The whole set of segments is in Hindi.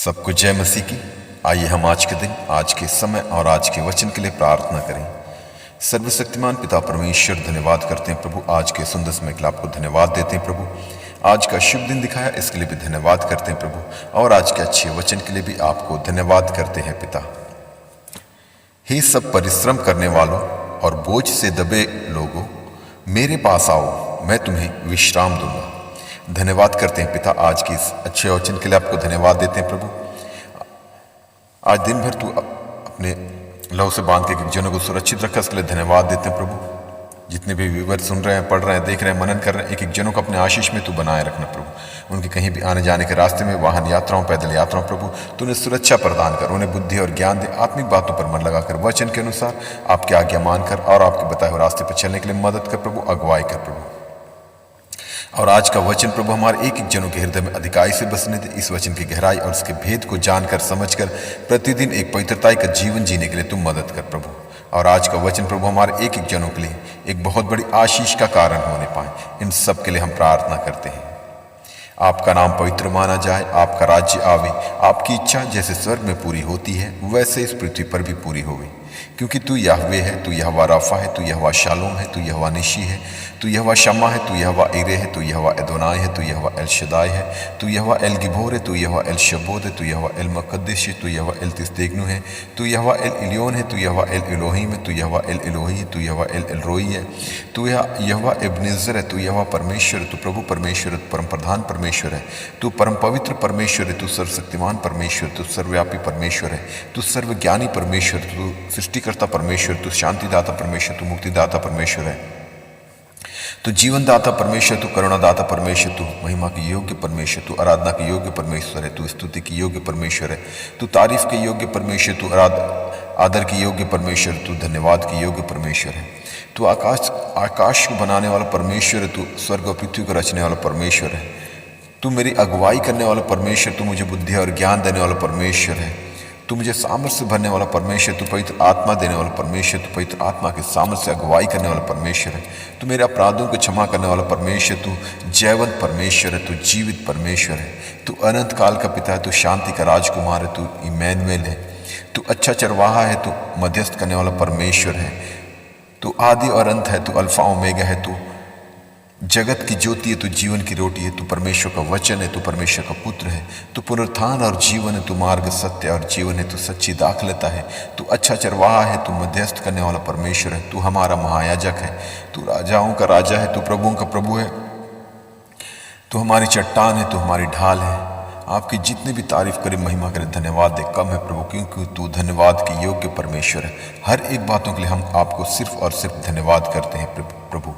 सबको जय मसीह की। आइए हम आज के दिन, आज के समय और आज के वचन के लिए प्रार्थना करें। सर्वशक्तिमान पिता परमेश्वर, धन्यवाद करते हैं प्रभु, आज के सुंदर समय के लिए आपको धन्यवाद देते हैं प्रभु। आज का शुभ दिन दिखाया, इसके लिए भी धन्यवाद करते हैं प्रभु, और आज के अच्छे वचन के लिए भी आपको धन्यवाद करते हैं पिता। हे सब परिश्रम करने वालों और बोझ से दबे लोगों, मेरे पास आओ, मैं तुम्हें विश्राम दूंगा। धन्यवाद करते हैं पिता, आज की इस अच्छे वचन के लिए आपको धन्यवाद देते हैं प्रभु। आज दिन भर तू अपने लहू से बांध के जनों को सुरक्षित रखा, इसके लिए धन्यवाद देते हैं प्रभु। जितने भी व्यूवर सुन रहे हैं, पढ़ रहे हैं, देख रहे हैं, मनन कर रहे हैं, एक एक जनों को अपने आशीष में तू बनाए रखना प्रभु। उनके कहीं भी आने जाने के रास्ते में, वाहन यात्राओं, पैदल यात्राओं, प्रभु तू उन्हें सुरक्षा प्रदान कर, उन्हें बुद्धि और ज्ञान दे, आत्मिक बातों पर मन लगाकर वचन के अनुसार आपकी आज्ञा मानकर और आपके बताए हुए रास्ते पर चलने के लिए मदद कर प्रभु, अगुवाई कर प्रभु। और आज का वचन प्रभु हमारे एक एक जनों के हृदय में अधिकाई से बसने दे। इस वचन की गहराई और इसके भेद को जानकर, समझकर प्रतिदिन एक पवित्रताई का जीवन जीने के लिए तुम मदद कर प्रभु। और आज का वचन प्रभु हमारे एक एक जनों के लिए एक बहुत बड़ी आशीष का कारण होने पाए, इन सब के लिए हम प्रार्थना करते हैं। आपका नाम पवित्र माना जाए, आपका राज्य आवे, आपकी इच्छा जैसे स्वर्ग में पूरी होती है वैसे इस पृथ्वी पर भी पूरी होवे। क्योंकि तू यहोवा है, तू यहोवा राफा है, तू यहोवा शालोम है, तू यहोवा निशी है, तू यहोवा शम्मा है, तू यहोवा इरे है, तू यहोवा एदोनाई है, तू यहोवा एल शदाई है, तू यहोवा एल गिबोर है, तू यहोवा एल शबोद है, तू यहोवा एल मकद्दिस है, तू यहोवा एल तिस्तेगनु है, तू यहोवा एल इलियोन है, तू यहोवा एल इलोहीम है, तू यहोवा एल इलोही है, तू यहोवा एल एलरोई है, तू यहोवा एबनेजर है, तू यहोवा परमेश्वर है, तू प्रभु परमेश्वर है, परम प्रधान परमेश्वर है, तू परम पवित्र परमेश्वर है, तू सर्वशक्तिमान परमेश्वर, तू सर्वव्यापी परमेश्वर है, तू सर्वज्ञानी परमेश्वर, तू सृष्टिकर्ता परमेश्वर, तू शांतिदाता परमेश्वर, तू मुक्तिदाता परमेश्वर है, तू जीवनदाता परमेश्वर, तू करुणादाता परमेश्वर, तू महिमा के योग्य परमेश्वर, तू आराधना के योग्य परमेश्वर है, तू स्तुति के योग्य परमेश्वर है, तू तारीफ के योग्य परमेश्वर, तू आदर के योग्य परमेश्वर, तू धन्यवाद के योग्य परमेश्वर है, तू आकाश को बनाने वाला परमेश्वर है, तू स्वर्ग और पृथ्वी को रचने वाला परमेश्वर है, तू मेरी अगुवाई करने वाला परमेश्वर, तू मुझे बुद्धि और ज्ञान देने वाला परमेश्वर है, तू मुझे सामर्थ्य से भरने वाला परमेश्वर, तू पवित्र आत्मा देने वाला परमेश्वर, तू पवित्र आत्मा के सामर्थ्य से अगुवाई करने वाला परमेश्वर है, तू मेरे अपराधों को क्षमा करने वाला परमेश्वर, तू जयवंत परमेश्वर है, तू जीवित परमेश्वर है, तू अनंत काल का पिता है, तू शांति का राजकुमार है, तू इमैनुएल है, तू अच्छा चरवाहा है, तू मध्यस्थ करने वाला परमेश्वर है, तू आदि और अंत है, तू अल्फा ओमेगा है, तू जगत की ज्योति है, तू जीवन की रोटी है, तू परमेश्वर का वचन है, तू परमेश्वर का पुत्र है, तू पुनरुत्थान और जीवन है, तू मार्ग सत्य और जीवन है, तू सच्ची दाखलता है, तू अच्छा चरवाहा है, तू मध्यस्थ करने वाला परमेश्वर है, तू हमारा महायाजक है, तू राजाओं का राजा है, तू प्रभुओं का प्रभु है, तू हमारी चट्टान है, तू हमारी ढाल है। आपकी जितने भी तारीफ करें, महिमा करें, धन्यवाद दे कम है प्रभु, क्योंकि तू धन्यवाद के योग्य परमेश्वर है। हर एक बातों के लिए हम आपको सिर्फ और सिर्फ धन्यवाद करते हैं प्रभु।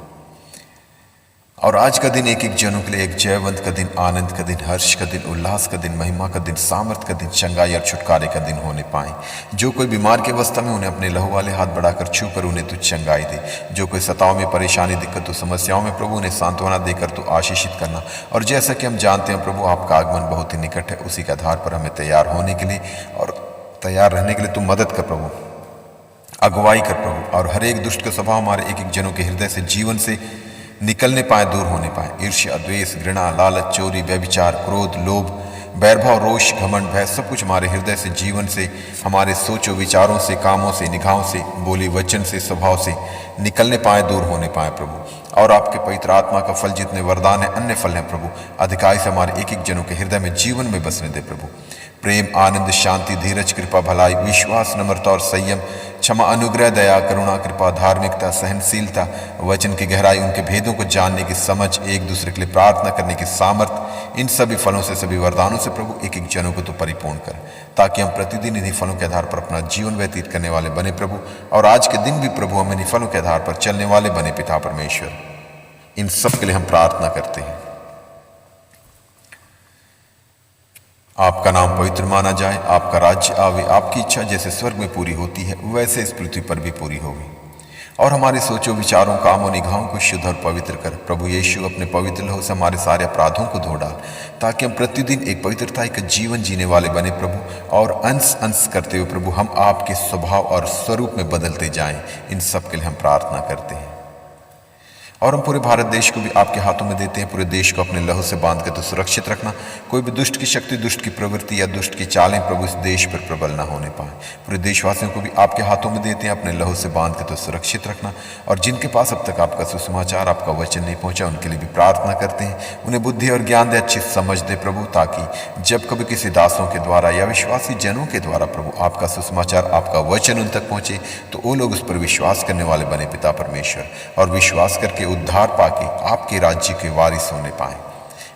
और आज का दिन एक एक जनों के लिए एक जयवंत का दिन, आनंद का दिन, हर्ष का दिन, उल्लास का दिन, महिमा का दिन, सामर्थ का दिन, चंगाई और छुटकारे का दिन होने पाए। जो कोई बीमार की अवस्था में, उन्हें अपने लहू वाले हाथ बढ़ाकर छू कर उन्हें तू चंगाई दे। जो कोई सताव में, परेशानी, दिक्कत, समस्याओं में, प्रभु उन्हें सांत्वना देकर तू आशीषित करना। और जैसा कि हम जानते हैं प्रभु, आपका आगमन बहुत ही निकट है, उसी के आधार पर हमें तैयार होने के लिए और तैयार रहने के लिए तू मदद कर प्रभु, अगुवाई कर प्रभु। और हर एक दुष्ट का स्वभाव हमारे एक एक जनों के हृदय से, जीवन से निकलने पाए, दूर होने पाए। ईर्ष्या, द्वेष, घृणा, लालच, चोरी, व्यभिचार, क्रोध, लोभ, बैरभाव, रोष, घमंड, भय, सब कुछ हमारे हृदय से, जीवन से, हमारे सोचों, विचारों से, कामों से, निगाहों से, बोली वचन से, स्वभाव से निकलने पाए, दूर होने पाए प्रभु। और आपके पवित्र आत्मा का फल जितने वरदान है, अन्य फल हैं प्रभु, अधिकाई से हमारे एक एक जनों के हृदय में, जीवन में बसने दे प्रभु। प्रेम, आनंद, शांति, धीरज, कृपा, भलाई, विश्वास, नम्रता और संयम, क्षमा, अनुग्रह, दया, करुणा, कृपा, धार्मिकता, सहनशीलता, वचन की गहराई, उनके भेदों को जानने की समझ, एक दूसरे के लिए प्रार्थना करने की सामर्थ, इन सभी फलों से, सभी वरदानों से प्रभु एक एक जनों को तो परिपूर्ण कर, ताकि हम प्रतिदिन इन्हीं फलों के आधार पर अपना जीवन व्यतीत करने वाले बने प्रभु। और आज के दिन भी प्रभु हम इन्हीं फलों के आधार पर चलने वाले बने पिता परमेश्वर। इन सब के लिए हम प्रार्थना करते हैं। आपका नाम पवित्र माना जाए, आपका राज्य आवे, आपकी इच्छा जैसे स्वर्ग में पूरी होती है वैसे इस पृथ्वी पर भी पूरी होगी। और हमारे सोचों, विचारों, कामों, निगाहों को शुद्ध और पवित्र कर प्रभु यीशु, अपने पवित्र लहू से हमारे सारे अपराधों को धो डाल, ताकि हम प्रतिदिन एक पवित्रताई का जीवन जीने वाले बने प्रभु। और अंश अंश करते हुए प्रभु हम आपके स्वभाव और स्वरूप में बदलते जाएं। इन सब के लिए हम प्रार्थना करते हैं। और हम पूरे भारत देश को भी आपके हाथों में देते हैं। पूरे देश को अपने लहू से बांध के तो सुरक्षित रखना। कोई भी दुष्ट की शक्ति, दुष्ट की प्रवृत्ति या दुष्ट की चालें प्रभु इस देश पर प्रबल ना होने पाए। पूरे देशवासियों को भी आपके हाथों में देते हैं, अपने लहू से बांध के तो सुरक्षित रखना। और जिनके पास अब तक आपका सुसमाचार, आपका वचन नहीं पहुंचा, उनके लिए भी प्रार्थना करते हैं। उन्हें बुद्धि और ज्ञान दे, अच्छी समझ दे प्रभु, ताकि जब कभी किसी दासों के द्वारा या विश्वासी जनों के द्वारा प्रभु आपका सुसमाचार, आपका वचन उन तक पहुंचे, तो वो लोग उस पर विश्वास करने वाले बने पिता परमेश्वर, और विश्वास करके उद्धार पाके आपके राज्य के वारिस होने पाए।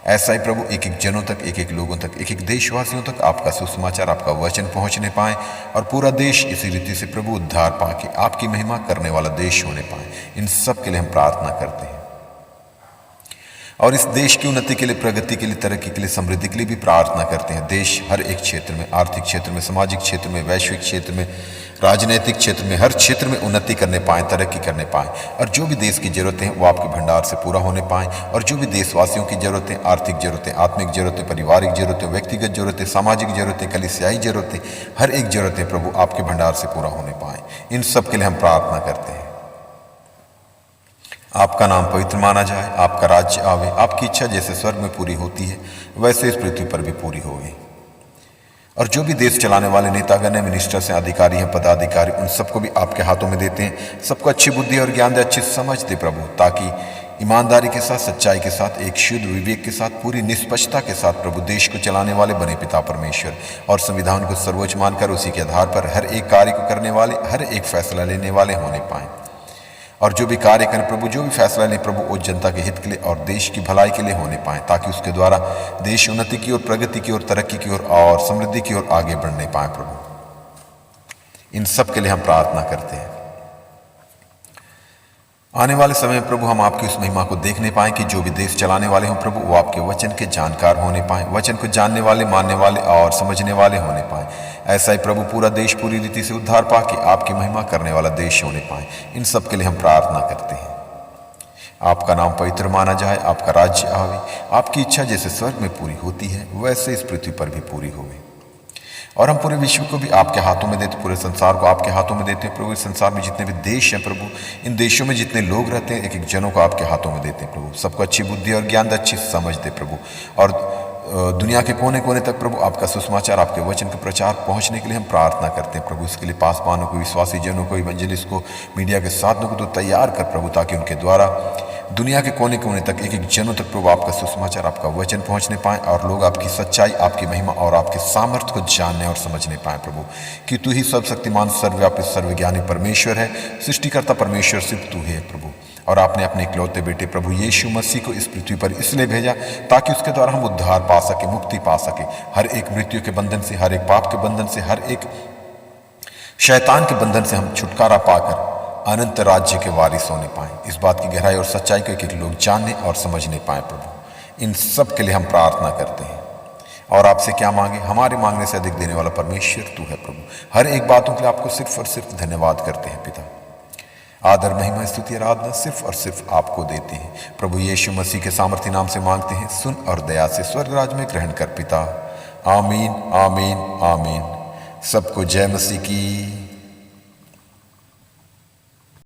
ऐसा ही प्रभु एक एक जनों तक, एक एक लोगों तक, एक एक देशवासियों तक आपका सुसमाचार, आपका वचन पहुंचने पाए, और पूरा देश इसी रीति से प्रभु उद्धार पाके आपकी महिमा करने वाला देश होने पाए। इन सब के लिए हम प्रार्थना करते हैं। और इस देश की उन्नति के लिए, प्रगति के लिए, तरक्की के लिए, समृद्धि के लिए भी प्रार्थना करते हैं। देश हर एक क्षेत्र में, आर्थिक क्षेत्र में, सामाजिक क्षेत्र में, वैश्विक क्षेत्र में, राजनीतिक क्षेत्र में, हर क्षेत्र में उन्नति करने पाएँ, तरक्की करने पाएँ, और जो भी देश की ज़रूरतें हैं वो आपके भंडार से पूरा होने पाएँ। और जो भी देशवासियों की ज़रूरतें, आर्थिक ज़रूरतें, आत्मिक ज़रूरतें, पारिवारिक ज़रूरतें, व्यक्तिगत ज़रूरतें, सामाजिक ज़रूरतें, कलीसियाई ज़रूरतें, हर एक ज़रूरतें प्रभु आपके भंडार से पूरा होने पाएँ। इन सब के लिए हम प्रार्थना करते हैं। आपका नाम पवित्र माना जाए, आपका राज्य आवे, आपकी इच्छा जैसे स्वर्ग में पूरी होती है वैसे इस पृथ्वी पर भी पूरी होगी। और जो भी देश चलाने वाले नेतागण हैं, मिनिस्टर्स हैं, अधिकारी हैं, पदाधिकारी, उन सबको भी आपके हाथों में देते हैं। सबको अच्छी बुद्धि और ज्ञान दे, अच्छी समझ दे प्रभु, ताकि ईमानदारी के साथ, सच्चाई के साथ, एक शुद्ध विवेक के साथ, पूरी निष्पक्षता के साथ प्रभु देश को चलाने वाले बने पिता परमेश्वर, और संविधान को सर्वोच्च मानकर उसी के आधार पर हर एक कार्य को करने वाले, हर एक फैसला लेने वाले होने पाएँ। और जो भी कार्य करें प्रभु, जो भी फैसला लें प्रभु, वो जनता के हित के लिए और देश की भलाई के लिए होने पाए, ताकि उसके द्वारा देश उन्नति की ओर, प्रगति की ओर, तरक्की की ओर और समृद्धि की ओर आगे बढ़ने पाए प्रभु। इन सब के लिए हम प्रार्थना करते हैं। आने वाले समय में प्रभु हम आपकी उस महिमा को देखने पाएं कि जो भी देश चलाने वाले हों प्रभु, वो आपके वचन के जानकार होने पाएं, वचन को जानने वाले, मानने वाले और समझने वाले होने पाएं। ऐसा ही प्रभु पूरा देश पूरी रीति से उद्धार पाके आपकी महिमा करने वाला देश होने पाए। इन सब के लिए हम प्रार्थना करते हैं। आपका नाम पवित्र माना जाए, आपका राज्य आवे, आपकी इच्छा जैसे स्वर्ग में पूरी होती है वैसे इस पृथ्वी पर भी पूरी होवे। और हम पूरे विश्व को भी आपके हाथों में देते, पूरे संसार को आपके हाथों में देते हैं प्रभु। इस संसार में जितने भी देश हैं प्रभु, इन देशों में जितने लोग रहते हैं, एक एक जनों को आपके हाथों में देते हैं प्रभु। सबको अच्छी बुद्धि और ज्ञान, अच्छी समझ दे प्रभु, और दुनिया के कोने कोने तक प्रभु आपका सुसमाचार, आपके वचन का प्रचार पहुंचने के लिए हम प्रार्थना करते हैं प्रभु। इसके लिए पासवानों को, विश्वासी जनों को, इवेंजलिस्ट को, मीडिया के साधनों को तो तैयार कर प्रभु, ताकि उनके द्वारा दुनिया के कोने कोने तक, एक एक जनों तक प्रभु आपका सुसमाचार, आपका वचन पहुंचने पाए, और लोग आपकी सच्चाई, आपकी महिमा और आपके सामर्थ्य को जानने और समझने पाए प्रभु, कि तू ही सर्वशक्तिमान, सर्वव्यापी, सर्वज्ञानी परमेश्वर है। सृष्टिकर्ता परमेश्वर सिर्फ तू है प्रभु। और आपने अपने इकलौते बेटे प्रभु यीशु मसीह को इस पृथ्वी पर इसलिए भेजा ताकि उसके द्वारा हम उद्धार पा सके, मुक्ति पा सके, हर एक मृत्यु के बंधन से, हर एक पाप के बंधन से, हर एक शैतान के बंधन से हम छुटकारा पाकर अनंत राज्य के वारिस होने पाए। इस बात की गहराई और सच्चाई को एक एक लोग जानने और समझने पाए प्रभु। इन सब के लिए हम प्रार्थना करते हैं। और आपसे क्या मांगे, हमारे मांगने से अधिक देने वाला परमेश्वर तू है प्रभु। हर एक बातों के लिए आपको सिर्फ और सिर्फ धन्यवाद करते हैं पिता। आदर, महिमा, स्तुति, आराधना सिर्फ और सिर्फ आपको देते हैं प्रभु। यीशु मसीह के सामर्थ्य नाम से मांगते हैं, सुन और दया से स्वर्ग राज में ग्रहण कर पिता। आमीन, आमीन, आमीन। सबको जय मसीह की।